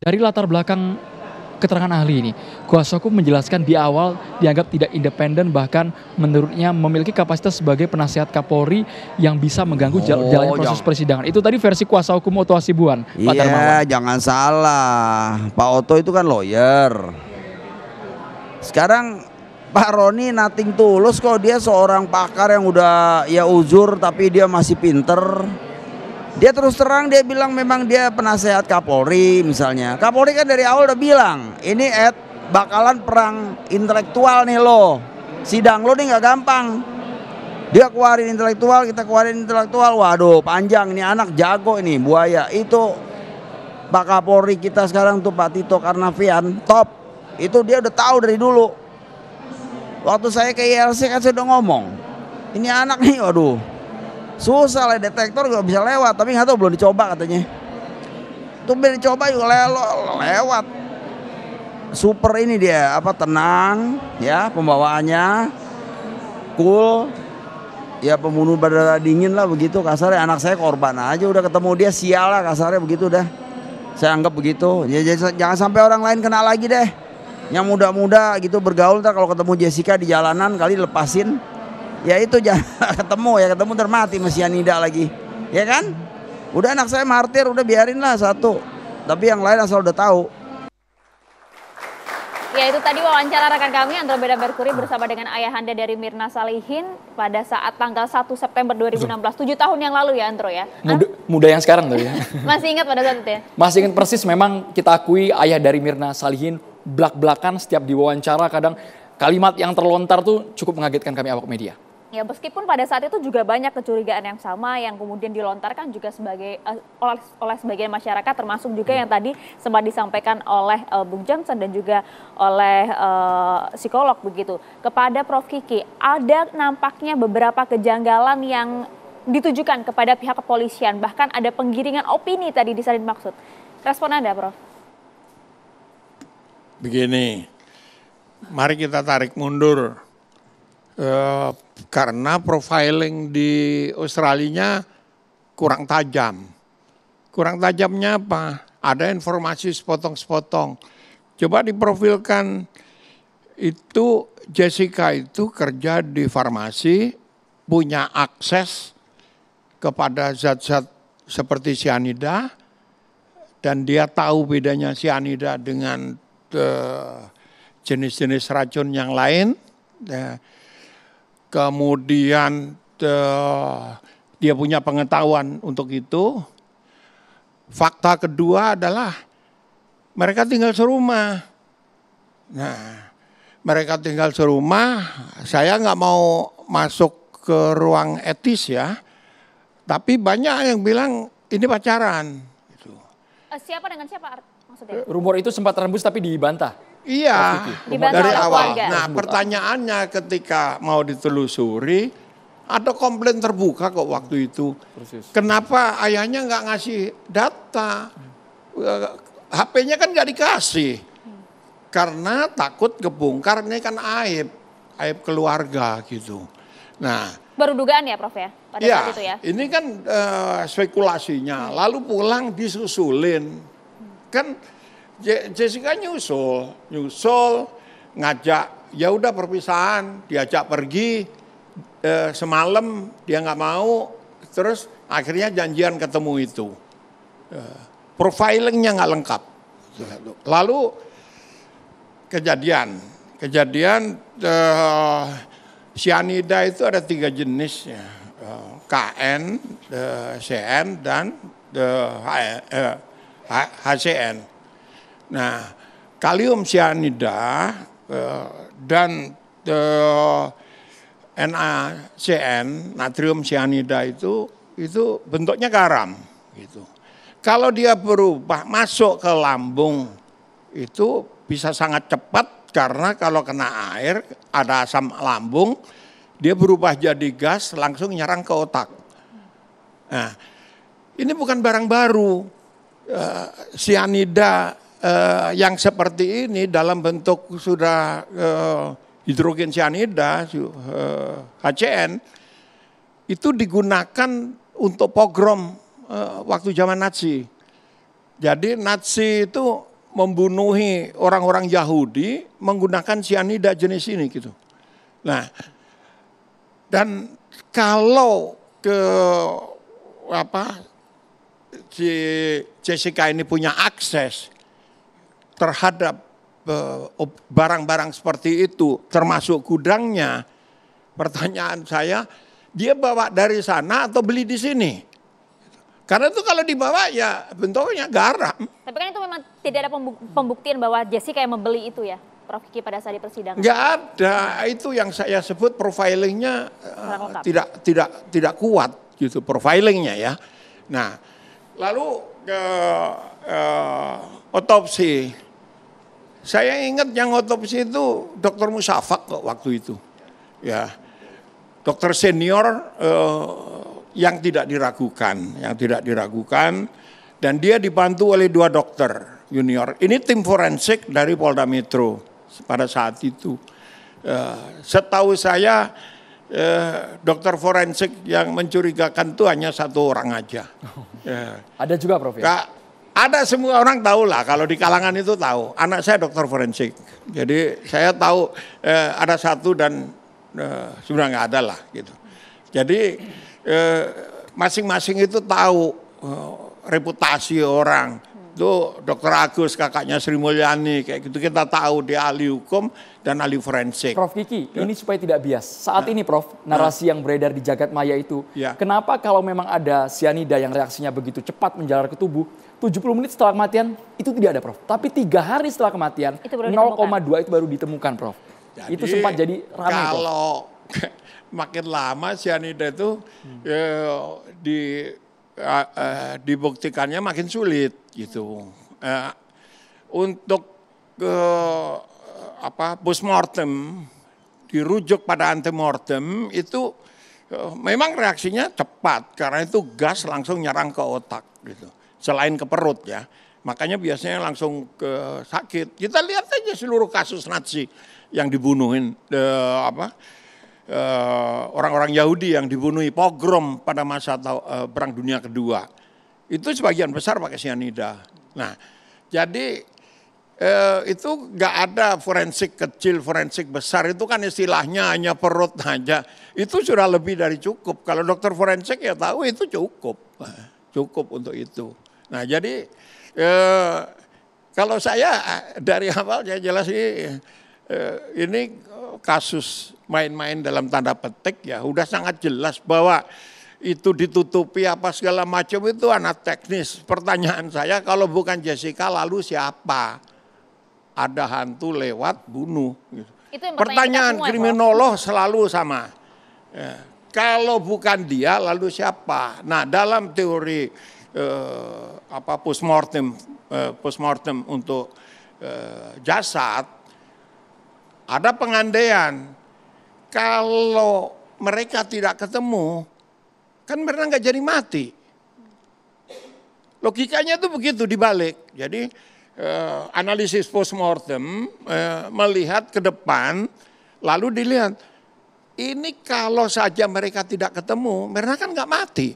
Dari latar belakang keterangan ahli ini, kuasa hukum menjelaskan di awal dianggap tidak independen, bahkan menurutnya memiliki kapasitas sebagai penasihat Kapolri yang bisa mengganggu jalannya Oh, proses persidangan. Itu tadi versi kuasa hukum Otto Hasibuan, Pak iya, Darmawan. jangan salah. Pak Oto itu kan lawyer. Sekarang Pak Roni nothing tulus kok, dia seorang pakar yang udah ya uzur tapi dia masih pinter. Dia terus terang dia bilang memang dia penasehat Kapolri misalnya. Kapolri kan dari awal udah bilang, ini bakalan perang intelektual nih lo. Sidang lo nih nggak gampang. Dia keluarin intelektual, kita keluarin intelektual. Waduh, panjang ini anak jago ini, buaya. Itu Pak Kapolri kita sekarang tuh Pak Tito Karnavian, top. Itu dia udah tahu dari dulu. Waktu saya ke ILC kan saya udah ngomong, ini anak nih, waduh, susah lah, detektor gak bisa lewat, tapi nggak tahu belum dicoba katanya. Tuh belum dicoba juga lewat. Super ini dia, apa, tenang ya pembawaannya, cool. Ya pembunuh berdarah dingin lah begitu kasarnya. Anak saya korban aja udah ketemu dia, sial lah kasarnya begitu dah. Saya anggap begitu. Ya, jangan sampai orang lain kena lagi deh. Yang muda-muda gitu bergaul, ntar kalau ketemu Jessica di jalanan kali lepasin. Ya itu jangan ketemu ntar mati sama cyanida lagi. Ya kan? Udah anak saya martir, udah biarin lah satu. Tapi yang lain asal udah tahu. Ya, itu tadi wawancara rekan kami Andromeda Mercury bersama dengan ayahanda dari Mirna Salihin pada saat tanggal 1 September 2016, 7 tahun yang lalu ya Andro ya. Muda yang sekarang tuh ya. Masih ingat pada saat itu ya? Masih ingat persis, memang kita akui ayah dari Mirna Salihin blak-blakan setiap diwawancara, kadang kalimat yang terlontar tuh cukup mengagetkan kami awak media. Ya, meskipun pada saat itu juga banyak kecurigaan yang sama yang kemudian dilontarkan juga sebagai oleh sebagian masyarakat, termasuk juga yang tadi sempat disampaikan oleh Bung Johnson dan juga oleh psikolog begitu. Kepada Prof Kiki, ada nampaknya beberapa kejanggalan yang ditujukan kepada pihak kepolisian, bahkan ada penggiringan opini tadi di Salin Maksud. Respon Anda, Prof? Begini, mari kita tarik mundur. Karena profiling di Australia kurang tajam. Kurang tajamnya apa? Ada informasi sepotong-sepotong. Coba diprofilkan, itu Jessica itu kerja di farmasi, punya akses kepada zat-zat seperti cyanida, dan dia tahu bedanya cyanida dengan jenis-jenis racun yang lain. Kemudian dia punya pengetahuan untuk itu. Fakta kedua adalah mereka tinggal serumah. Nah, mereka tinggal serumah, saya nggak mau masuk ke ruang etis ya, tapi banyak yang bilang ini pacaran. Gitu. Siapa dengan siapa maksudnya? Rumor itu sempat terembus tapi dibantah. Iya, Dibantah dari oleh awal. keluarga. Nah, pertanyaannya ketika mau ditelusuri, ada komplain terbuka kok waktu itu. Persis. Kenapa ayahnya nggak ngasih data? HP-nya kan nggak dikasih. Karena takut kebongkar, ini kan aib keluarga gitu. Nah, Baru dugaan ya Prof ya pada saat itu ya? Ini kan spekulasinya, lalu pulang disusulin. Kan Jessica nyusul ngajak, ya udah perpisahan, diajak pergi semalam dia nggak mau, terus akhirnya janjian ketemu itu. Profilingnya nggak lengkap. Lalu kejadian cyanida itu ada 3 jenis ya, KN, CN dan HCN. Nah, kalium cyanida dan NaCN, natrium cyanida itu bentuknya garam gitu. Kalau dia berubah masuk ke lambung itu bisa sangat cepat, karena kalau kena air ada asam lambung, dia berubah jadi gas langsung nyerang ke otak. Nah, ini bukan barang baru. Cyanida yang seperti ini dalam bentuk sudah hidrogen cyanida, HCN, itu digunakan untuk pogrom waktu zaman Nazi. Jadi Nazi itu membunuhi orang-orang Yahudi menggunakan sianida jenis ini gitu. Nah, dan kalau si Jessica ini punya akses terhadap barang-barang seperti itu, termasuk gudangnya, pertanyaan saya, dia bawa dari sana atau beli di sini? Karena itu kalau dibawa ya bentuknya garam. Tapi kan itu memang tidak ada pembuktian bahwa Jessica yang membeli itu ya, Prof Kiki, pada saat di persidangan. Nggak ada, itu yang saya sebut profilingnya tidak kuat gitu profilingnya ya. Nah, lalu otopsi, saya ingat yang otopsi itu Dr. Musafak kok waktu itu, ya, dokter senior yang tidak diragukan, dan dia dibantu oleh 2 dokter junior. Ini tim forensik dari Polda Metro pada saat itu. Setahu saya dokter forensik yang mencurigakan itu hanya 1 orang aja. Ada juga Prof ya? Ada, semua orang tahu lah, kalau di kalangan itu tahu. Anak saya dokter forensik, jadi saya tahu ada 1 dan sudah nggak ada lah gitu. Jadi masing-masing itu tahu reputasi orang. Itu Dokter Agus, kakaknya Sri Mulyani, kayak gitu kita tahu dia ahli hukum dan ahli forensik. Prof Kiki, ini supaya tidak bias. Saat ini Prof, narasi yang beredar di jagat maya itu, kenapa kalau memang ada sianida yang reaksinya begitu cepat menjalar ke tubuh, 70 menit setelah kematian itu tidak ada Prof. Tapi 3 hari setelah kematian, 0,2 itu baru ditemukan Prof. Jadi, itu sempat jadi ramai Prof. Kalau makin lama sianida itu dibuktikannya makin sulit gitu. Untuk postmortem dirujuk pada antemortem itu memang reaksinya cepat karena itu gas langsung nyerang ke otak gitu. Selain ke perut ya. Makanya biasanya langsung ke sakit. Kita lihat aja seluruh kasus Nazi yang dibunuhin orang-orang Yahudi yang dibunuhi pogrom pada masa Perang Dunia Kedua. Itu sebagian besar pakai sianida. Nah, jadi itu nggak ada forensik kecil, forensik besar. Itu kan istilahnya hanya perut aja. Itu sudah lebih dari cukup. Kalau dokter forensik ya tahu itu cukup. Cukup untuk itu. Nah, jadi kalau saya dari awal saya jelas ini kasus main-main dalam tanda petik ya udah sangat jelas bahwa itu ditutupi apa segala macam itu anak teknis. Pertanyaan saya kalau bukan Jessica lalu siapa? Ada hantu lewat bunuh. Gitu. Pertanyaan kriminolog selalu sama. Ya, kalau bukan dia lalu siapa? Nah dalam teori postmortem untuk jasad ada pengandaian. Kalau mereka tidak ketemu, kan mereka nggak jadi mati. Logikanya itu begitu dibalik. Jadi analisis postmortem melihat ke depan, lalu dilihat ini kalau saja mereka tidak ketemu, mereka kan nggak mati.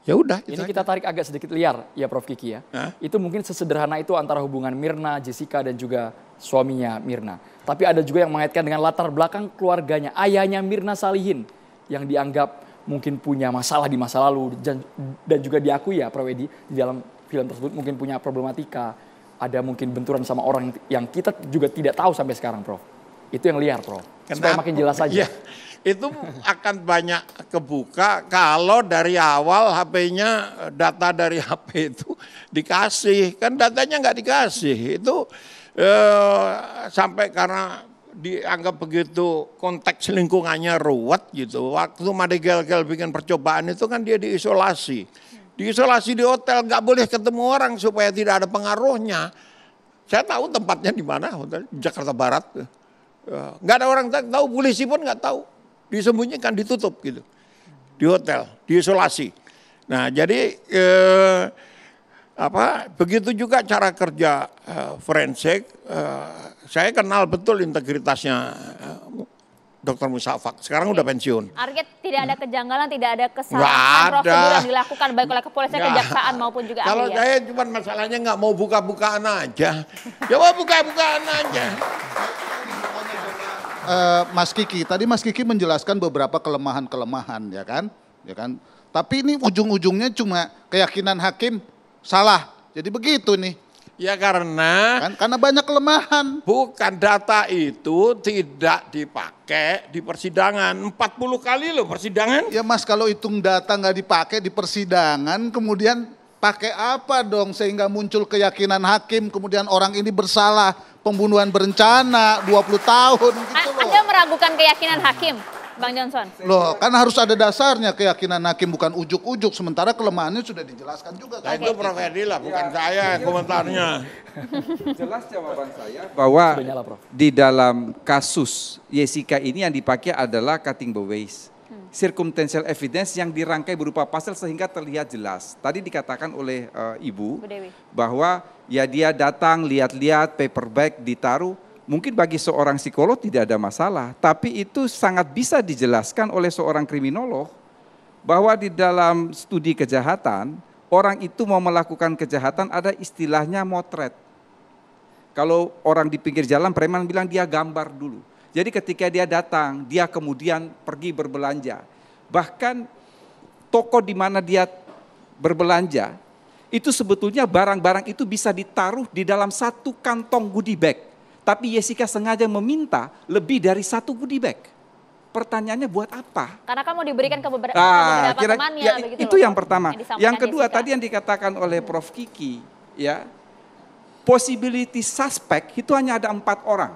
Ya udah. Ini kita tarik agak sedikit liar ya Prof Kiki ya. Itu mungkin sesederhana itu antara hubungan Mirna, Jessica dan juga suaminya Mirna. Tapi ada juga yang mengaitkan dengan latar belakang keluarganya, ayahnya Mirna Salihin yang dianggap mungkin punya masalah di masa lalu dan juga diakui ya Prof Edi di dalam film tersebut mungkin punya problematika, ada mungkin benturan sama orang yang kita juga tidak tahu sampai sekarang Prof. Itu yang liar Prof. Supaya makin jelas saja. Ya, itu akan banyak kebuka kalau dari awal HP-nya data dari HP itu dikasih, kan datanya nggak dikasih itu. Sampai karena dianggap begitu konteks lingkungannya ruwet gitu. Waktu Made Gel-Gel bikin percobaan itu kan dia diisolasi. Diisolasi di hotel, nggak boleh ketemu orang supaya tidak ada pengaruhnya. Saya tahu tempatnya di mana, hotel Jakarta Barat. Nggak ada orang tahu, polisi pun nggak tahu. Disembunyikan, ditutup gitu. Di hotel, diisolasi. Nah jadi begitu juga cara kerja forensik. Saya kenal betul integritasnya Dr. Musafak. Sekarang udah pensiun. Artinya tidak ada kejanggalan, tidak ada Nggak kesalahan ada. prosedur yang dilakukan baik oleh kepolisian, Nggak. kejaksaan maupun juga Kalau ahli ya. saya cuma masalahnya nggak mau buka-bukaan aja. Coba buka-bukaan aja. Mas Kiki, tadi Mas Kiki menjelaskan beberapa kelemahan-kelemahan ya kan? Tapi ini ujung-ujungnya cuma keyakinan hakim salah. Jadi begitu nih. Ya karena Karena banyak kelemahan. bukan data itu tidak dipakai di persidangan. 40 kali loh persidangan. Ya Mas, kalau hitung data nggak dipakai di persidangan, kemudian pakai apa dong sehingga muncul keyakinan hakim, kemudian orang ini bersalah, pembunuhan berencana 20 tahun gitu loh. Anda meragukan keyakinan hakim, Bang Johnson? Loh, kan harus ada dasarnya keyakinan hakim, bukan ujuk-ujuk, sementara kelemahannya sudah dijelaskan juga. Nah, itu Prof. Edi lah, bukan saya komentarnya. Jelas jawaban saya bahwa Sudah nyala, Prof. di dalam kasus Jessica ini yang dipakai adalah cutting the waste. Circumstantial evidence yang dirangkai berupa pasal sehingga terlihat jelas. Tadi dikatakan oleh Ibu Bu Dewi. bahwa ya dia datang lihat-lihat paper bag ditaruh. Mungkin bagi seorang psikolog tidak ada masalah, tapi itu sangat bisa dijelaskan oleh seorang kriminolog bahwa di dalam studi kejahatan, orang itu mau melakukan kejahatan ada istilahnya motret. Kalau orang di pinggir jalan, preman bilang dia gambar dulu. Jadi ketika dia datang, dia kemudian pergi berbelanja. Bahkan toko di mana dia berbelanja, itu sebetulnya barang-barang itu bisa ditaruh di dalam satu kantong goodie bag. Tapi Jessica sengaja meminta lebih dari satu goodie bag. Pertanyaannya buat apa? Karena kan mau diberikan ke beberapa temannya. Ya, begitu itu loh, yang Prof, pertama. disampaikan Yang kedua Jessica. tadi yang dikatakan oleh Prof. Kiki, ya, possibility suspect itu hanya ada 4 orang.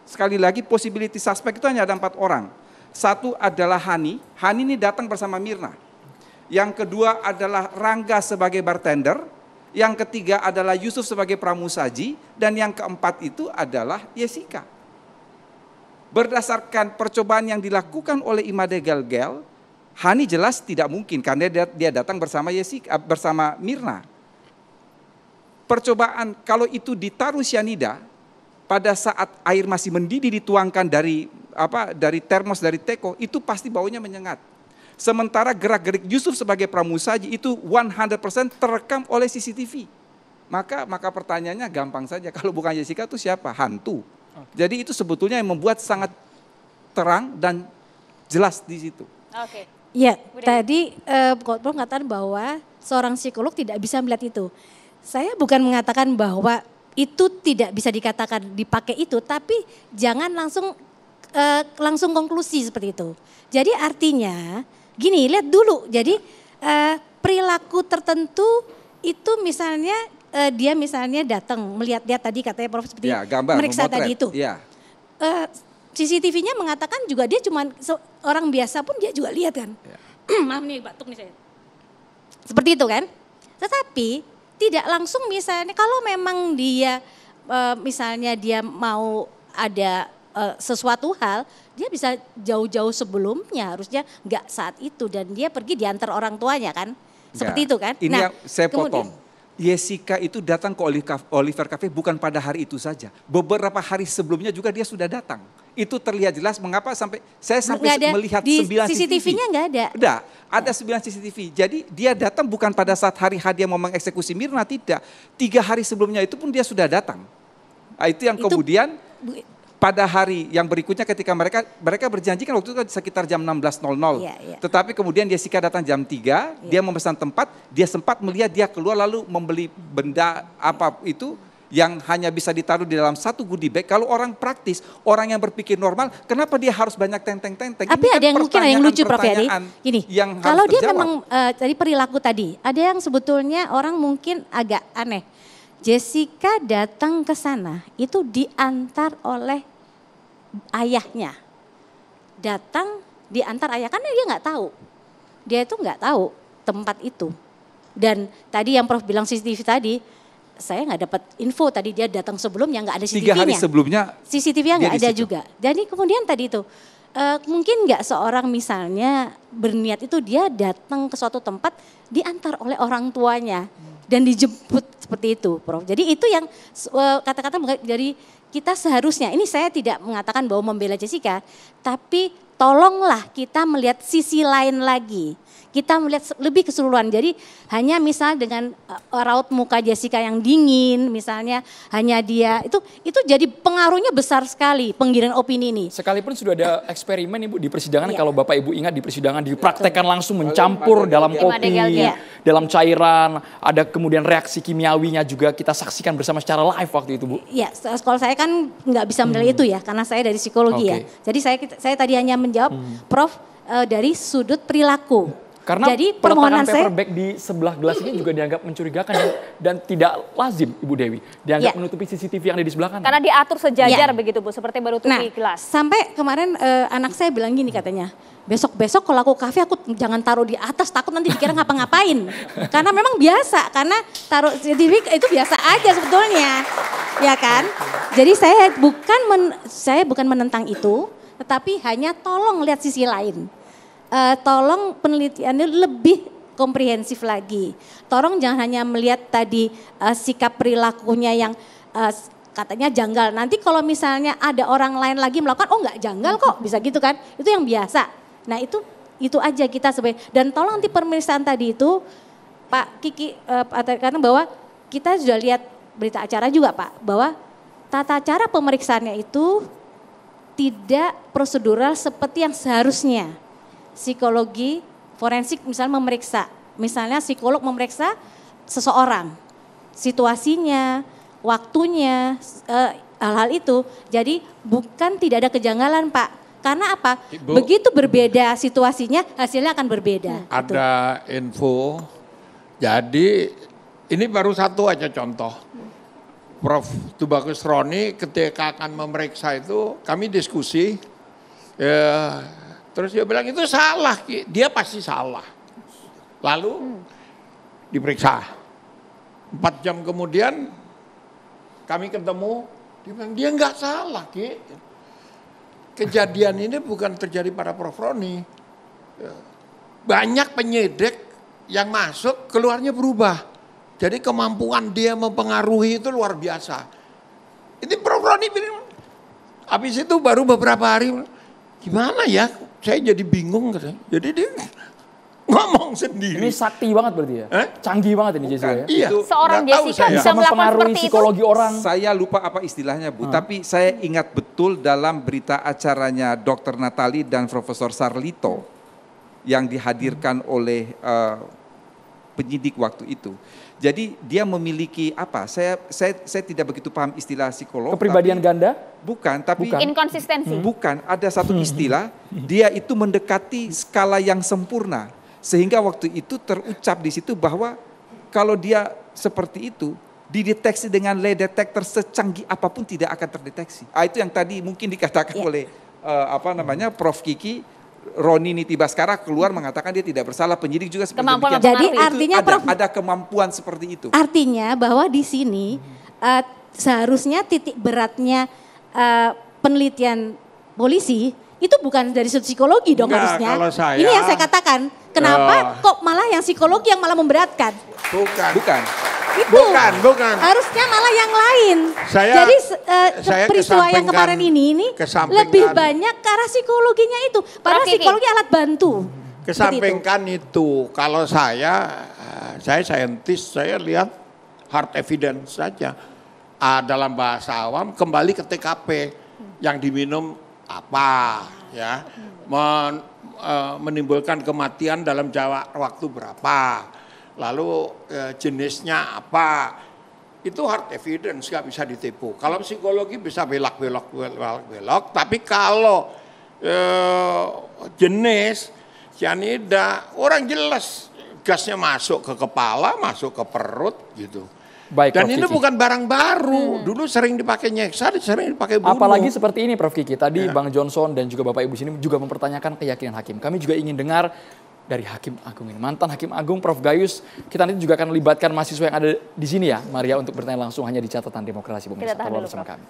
Sekali lagi possibility suspect itu hanya ada 4 orang. Satu adalah Hani ini datang bersama Mirna. Yang kedua adalah Rangga sebagai bartender. Yang ketiga adalah Yusuf sebagai pramusaji. Dan yang keempat itu adalah Jessica. Berdasarkan percobaan yang dilakukan oleh Imade Gelgel, Hani jelas tidak mungkin karena dia datang bersama Jessica, bersama Mirna. Percobaan kalau itu ditaruh cyanida, pada saat air masih mendidih dituangkan dari termos dari teko, itu pasti baunya menyengat. Sementara gerak-gerik Yusuf sebagai pramusaji itu 100% terekam oleh CCTV. Maka pertanyaannya gampang saja, kalau bukan Jessica itu siapa? Hantu. Jadi itu sebetulnya yang membuat sangat terang dan jelas di situ. Oke. Ya, Bu Dewi. tadi Prof mengatakan bahwa seorang psikolog tidak bisa melihat itu. Saya bukan mengatakan bahwa itu tidak bisa dikatakan dipakai itu, tapi jangan langsung konklusi seperti itu. Jadi artinya gini, lihat dulu. Jadi perilaku tertentu itu misalnya dia misalnya datang melihat-lihat tadi katanya Prof seperti Ya, gambar, meriksa memotret. tadi itu. Ya. CCTV-nya mengatakan juga dia cuma orang biasa pun dia juga lihat kan. Ya. Maaf nih batuk nih saya. Seperti itu kan. Tetapi tidak langsung misalnya kalau memang dia misalnya dia mau ada sesuatu hal, dia bisa jauh-jauh sebelumnya, harusnya nggak saat itu dan dia pergi diantar orang tuanya kan. Seperti Ya. itu kan. Ini yang saya kemudian- potong. Jessica itu datang ke Oliver Cafe bukan pada hari itu saja. Beberapa hari sebelumnya juga dia sudah datang. Itu terlihat jelas mengapa saya sampai Nggak ada, melihat di 9 CCTV-nya nggak ada. Ada 9 CCTV. Jadi dia datang bukan pada saat hari dia mau mengeksekusi Mirna, tidak. 3 hari sebelumnya itu pun dia sudah datang. Nah, itu yang Itu- kemudian pada hari yang berikutnya ketika mereka berjanji kan waktu itu sekitar jam 16.00. Iya, iya. Tetapi kemudian Jessica datang jam 3, dia memesan tempat, dia sempat melihat dia keluar lalu membeli benda apa itu yang hanya bisa ditaruh di dalam satu goodie bag. Kalau orang praktis, orang yang berpikir normal, kenapa dia harus banyak tenteng-tenteng? Tapi Ini kan ada yang mungkin ada yang lucu Prof Yadi. pertanyaan Gini, yang harus kalau dia terjawab. memang tadi perilaku tadi, ada yang sebetulnya orang mungkin agak aneh. Jessica datang ke sana itu diantar oleh ayahnya. Datang diantar ayah karena dia nggak tahu. Dia itu nggak tahu tempat itu. Dan tadi yang Prof bilang CCTV tadi, saya nggak dapat info tadi dia datang sebelumnya nggak ada 3 hari CCTV-nya. sebelumnya CCTV-nya dia nggak di ada situ. juga. Jadi kemudian tadi itu mungkin nggak seorang misalnya berniat itu dia datang ke suatu tempat diantar oleh orang tuanya dan dijemput seperti itu, Prof. Jadi itu yang kata-kata dari kita seharusnya, ini saya tidak mengatakan bahwa membela Jessica, tapi tolonglah kita melihat sisi lain lagi. Kita melihat lebih keseluruhan. Jadi hanya misal dengan raut muka Jessica yang dingin, misalnya hanya dia itu jadi pengaruhnya besar sekali penggiringan opini ini. Sekalipun sudah ada eksperimen Ibu di persidangan, kalau Bapak Ibu ingat di persidangan dipraktekkan langsung mencampur dalam kopi, dalam cairan, ada kemudian reaksi kimiawinya juga kita saksikan bersama secara live waktu itu Bu. Iya, kalau saya kan nggak bisa menilai itu ya, karena saya dari psikologi ya. Jadi saya tadi hanya menjawab Prof dari sudut perilaku. Karena jadi peletakan paperback di sebelah gelas ini juga dianggap mencurigakan dan tidak lazim Ibu Dewi. Dianggap menutupi CCTV yang ada di sebelah kanan. Karena diatur sejajar begitu Bu, seperti baru tutupi gelas. Sampai kemarin anak saya bilang gini katanya, besok-besok kalau aku kafe aku jangan taruh di atas, takut nanti dikira ngapa-ngapain. Karena memang biasa, karena taruh CCTV itu biasa aja sebetulnya. Ya kan? Jadi saya bukan menentang itu, tetapi hanya tolong lihat sisi lain. Tolong penelitiannya lebih komprehensif lagi. Tolong jangan hanya melihat tadi sikap perilakunya yang katanya janggal. Nanti kalau misalnya ada orang lain lagi melakukan, oh nggak janggal kok, bisa gitu kan? Itu yang biasa. Nah itu aja kita sebagai, dan tolong nanti pemeriksaan tadi itu Pak Kiki katakan bahwa kita sudah lihat berita acara juga Pak, bahwa tata cara pemeriksaannya itu tidak prosedural seperti yang seharusnya. Psikologi forensik misalnya memeriksa, misalnya psikolog memeriksa seseorang, situasinya, waktunya, hal-hal itu. Jadi bukan tidak ada kejanggalan Pak, karena apa? Ibu, begitu berbeda situasinya, hasilnya akan berbeda. Ada info, jadi ini baru satu aja contoh. Prof. Tubagus Roni ketika akan memeriksa itu kami diskusi, terus dia bilang itu salah, dia pasti salah. Lalu diperiksa. 4 jam kemudian kami ketemu, dia bilang dia nggak salah Ki. Kejadian ini bukan terjadi pada Prof. Roni. Banyak penyidik yang masuk keluarnya berubah. Jadi kemampuan dia mempengaruhi itu luar biasa. Ini Prof. Roni bilang, habis itu baru beberapa hari, gimana ya? Saya jadi bingung katanya. Jadi dia ngomong sendiri. Ini sakti banget berarti ya? Canggih banget ini Jessica ya? Iya. Seorang Jessica bisa melakukan seperti psikologi itu. orang. Saya lupa apa istilahnya Bu, tapi saya ingat betul dalam berita acaranya Dr. Natali dan Profesor Sarlito yang dihadirkan oleh penyidik waktu itu. Jadi dia memiliki apa? Saya tidak begitu paham istilah psikolog. Kepribadian ganda? Bukan, tapi inkonsistensi. Bukan, ada satu istilah, dia itu mendekati skala yang sempurna. Sehingga waktu itu terucap di situ bahwa kalau dia seperti itu, dideteksi dengan lay detector secanggih apapun tidak akan terdeteksi. Itu yang tadi mungkin dikatakan oleh Prof. Kiki. Roni Niti Baskara keluar mengatakan dia tidak bersalah, penyidik juga seperti demikian. Jadi artinya ada kemampuan seperti itu. Artinya bahwa di sini seharusnya titik beratnya penelitian polisi itu bukan dari sudut psikologi dong. Enggak, harusnya. Kalau saya, ini yang saya katakan. Kenapa kok malah yang psikologi yang malah memberatkan? Bukan. Itu bukan. Harusnya malah yang lain. Saya peristiwa yang kemarin ini lebih banyak ke arah psikologinya itu. Padahal psikologi alat bantu. Kesampingkan itu. Kalau saya saintis, saya lihat hard evidence saja. Dalam bahasa awam kembali ke TKP yang diminum apa ya, menimbulkan kematian dalam waktu berapa. Lalu jenisnya apa, itu hard evidence, gak bisa ditipu. Kalau psikologi bisa belok, tapi kalau jenis cyanida, orang jelas gasnya masuk ke kepala, masuk ke perut gitu. Baik, dan Prof. ini Kiki. bukan barang baru, dulu sering dipakai nyeksa, sering dipakai bunuh. Apalagi seperti ini Prof. Kiki, tadi Bang Johnson dan juga Bapak Ibu sini juga mempertanyakan keyakinan hakim. Kami juga ingin dengar dari Hakim Agung ini, mantan Hakim Agung Prof. Gayus. Kita nanti juga akan melibatkan mahasiswa yang ada di sini ya, Maria, untuk bertanya langsung hanya di catatan demokrasi. Pemirsa, tetaplah bersama kami.